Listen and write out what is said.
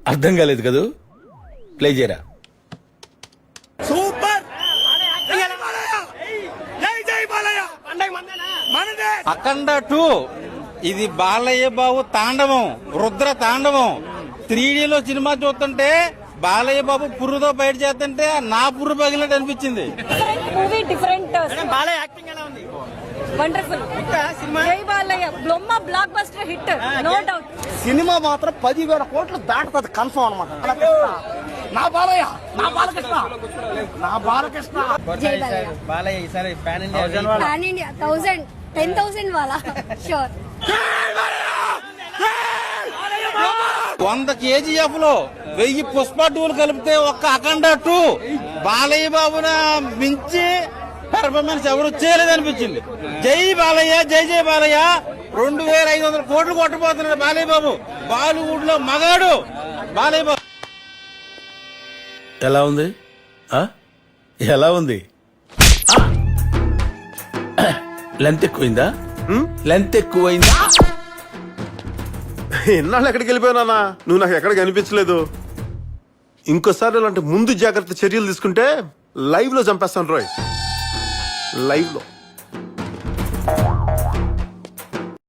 అర్థం కాలేదు కదూ? ప్లే చేయరా. సూపర్. జై బాలయ్య. అఖండ 2 ఇది బాలయ్య బాబు తాండవం, రుద్ర తాండవం. 3Dలో సినిమా చూస్తుంటే బాలయ్య బాబు పుర్రుతో బయట చేస్తుంటే నా పుర్రు పగిలినట్టు అనిపించింది. Movie different. బాలయ్య యాక్టింగ్ ఎలా ఉంది? వండర్ఫుల్. జై బాలయ్య బ్లొమ్మ blockbuster hit, no doubt. Cinema మాత్రం 10,000 కోట్లు దాటుతుంది కన్ఫర్మ్ అనమాట. నా బాలయ్య, నా బాలకృష్ణ, నా బాలకృష్ణ. జై బాలయ్య. బాలయ్య ఈసారి పాన్ ఇండియా పాన్ ఇండియా 1000 10,000 వాలా షూర్. 100 KGF లో 1000 పుష్ప 2 కలిపితే ఒక్క అఖండ 2 బాలయ్య బాబున మించి పెర్ఫార్మెన్స్ ఎవరు చేయలేదనిపించింది. జై బాలయ్య, జై జై బాలయ్య. 2500 కోట్లు కొట్టబోతున్నాడు బాలయ్య బాబు. బాలీవుడ్ లో మగాడు బాలయ్య బాబు. ఎలా ఉంది? ఎలా ఉంది? లెంత్ ఎక్కువైందా? లెంత్ ఎక్కువైందా? ఎన్నాళ్ళు ఎక్కడికి వెళ్ళిపోయానా? నువ్వు నాకు ఎక్కడ కనిపించలేదు. ఇంకోసారి ఇలాంటి ముందు జాగ్రత్త చర్యలు తీసుకుంటే లైవ్ లో చంపేస్తాను రోయ్. లైవ్ లో